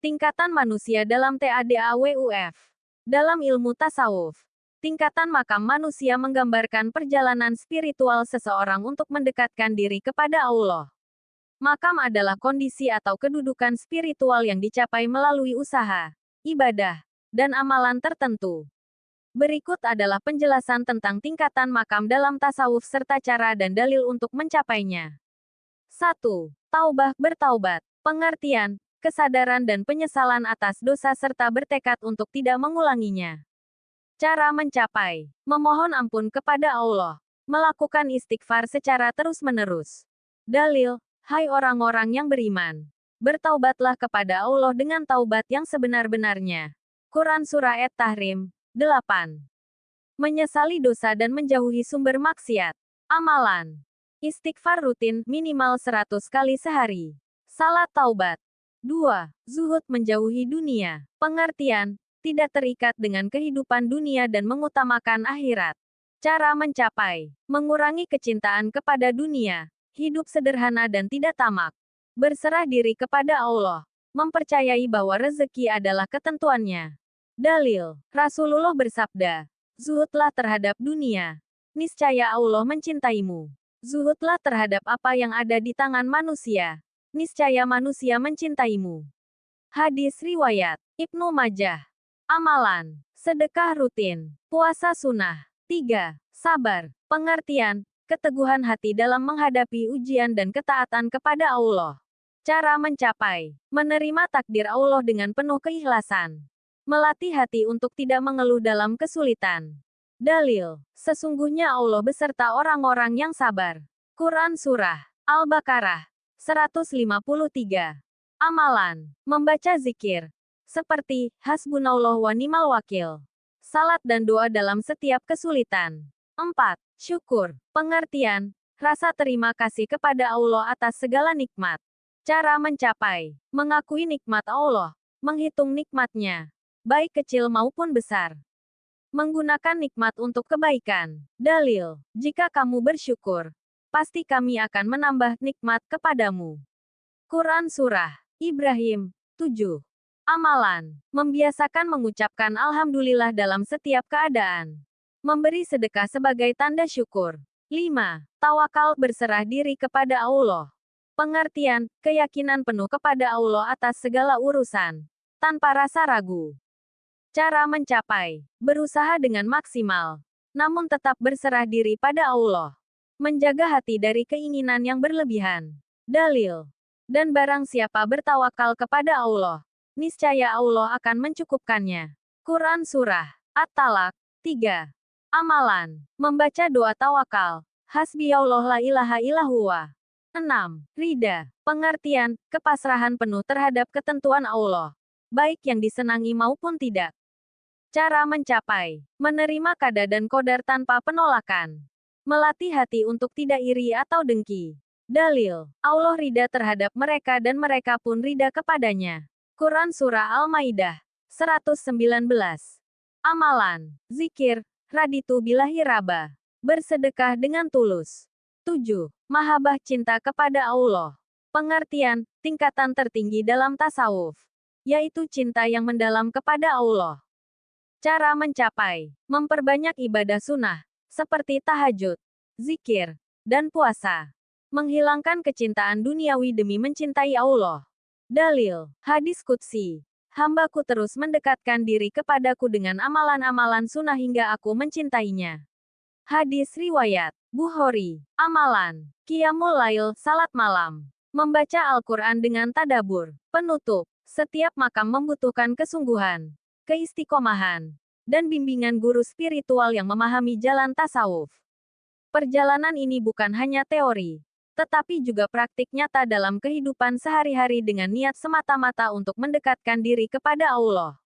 Tingkatan manusia dalam TADAWUF. Dalam ilmu tasawuf, tingkatan makam manusia menggambarkan perjalanan spiritual seseorang untuk mendekatkan diri kepada Allah. Makam adalah kondisi atau kedudukan spiritual yang dicapai melalui usaha, ibadah, dan amalan tertentu. Berikut adalah penjelasan tentang tingkatan makam dalam tasawuf serta cara dan dalil untuk mencapainya. 1. Taubah, bertaubat. Pengertian, kesadaran dan penyesalan atas dosa serta bertekad untuk tidak mengulanginya. Cara mencapai, memohon ampun kepada Allah, melakukan istighfar secara terus-menerus. Dalil, hai orang-orang yang beriman, bertaubatlah kepada Allah dengan taubat yang sebenar-benarnya. Quran Surah At-Tahrim, 8. Menyesali dosa dan menjauhi sumber maksiat. Amalan, istighfar rutin, minimal 100 kali sehari. Salat taubat. 2. Zuhud, menjauhi dunia. Pengertian, tidak terikat dengan kehidupan dunia dan mengutamakan akhirat. Cara mencapai, mengurangi kecintaan kepada dunia, hidup sederhana dan tidak tamak. Berserah diri kepada Allah, mempercayai bahwa rezeki adalah ketentuannya. Dalil, Rasulullah bersabda, zuhudlah terhadap dunia, niscaya Allah mencintaimu. Zuhudlah terhadap apa yang ada di tangan manusia, niscaya manusia mencintaimu. Hadis riwayat Ibnu Majah. Amalan, sedekah rutin, puasa sunnah. 3. Sabar, pengertian, keteguhan hati dalam menghadapi ujian dan ketaatan kepada Allah. Cara mencapai, menerima takdir Allah dengan penuh keikhlasan. Melatih hati untuk tidak mengeluh dalam kesulitan. Dalil, sesungguhnya Allah beserta orang-orang yang sabar. Quran Surah Al-Baqarah 153. Amalan, membaca zikir, seperti hasbunallah wa ni'mal wakil, salat dan doa dalam setiap kesulitan. 4. Syukur, pengertian, rasa terima kasih kepada Allah atas segala nikmat. Cara mencapai, mengakui nikmat Allah, menghitung nikmatnya, baik kecil maupun besar. Menggunakan nikmat untuk kebaikan. Dalil, jika kamu bersyukur, pasti kami akan menambah nikmat kepadamu. Quran Surah Ibrahim 7. Amalan, membiasakan mengucapkan Alhamdulillah dalam setiap keadaan. Memberi sedekah sebagai tanda syukur. 5. Tawakal, berserah diri kepada Allah. Pengertian, keyakinan penuh kepada Allah atas segala urusan, tanpa rasa ragu. Cara mencapai, berusaha dengan maksimal, namun tetap berserah diri pada Allah. Menjaga hati dari keinginan yang berlebihan. Dalil, dan barang siapa bertawakal kepada Allah, niscaya Allah akan mencukupkannya. Quran Surah At-Talaq 3. Amalan, membaca doa tawakal, hasbiyallah la ilaha illallah. 6. Rida, pengertian, kepasrahan penuh terhadap ketentuan Allah, baik yang disenangi maupun tidak. Cara mencapai, menerima qada dan qadar tanpa penolakan. Melatih hati untuk tidak iri atau dengki. Dalil, Allah ridha terhadap mereka dan mereka pun ridha kepadanya. Quran Surah Al-Maidah 119. Amalan, zikir, raditu billahi rabba, bersedekah dengan tulus. 7. Mahabbah, cinta kepada Allah. Pengertian, tingkatan tertinggi dalam tasawuf, yaitu cinta yang mendalam kepada Allah. Cara mencapai, memperbanyak ibadah sunnah, seperti tahajud, zikir, dan puasa. Menghilangkan kecintaan duniawi demi mencintai Allah. Dalil, hadis qudsi, hambaku terus mendekatkan diri kepadaku dengan amalan-amalan sunnah hingga aku mencintainya. Hadis riwayat Bukhari. Amalan, qiyamul lail, salat malam, membaca Al-Quran dengan tadabur. Penutup, setiap makam membutuhkan kesungguhan, keistiqomahan, dan bimbingan guru spiritual yang memahami jalan tasawuf. Perjalanan ini bukan hanya teori, tetapi juga praktik nyata dalam kehidupan sehari-hari dengan niat semata-mata untuk mendekatkan diri kepada Allah.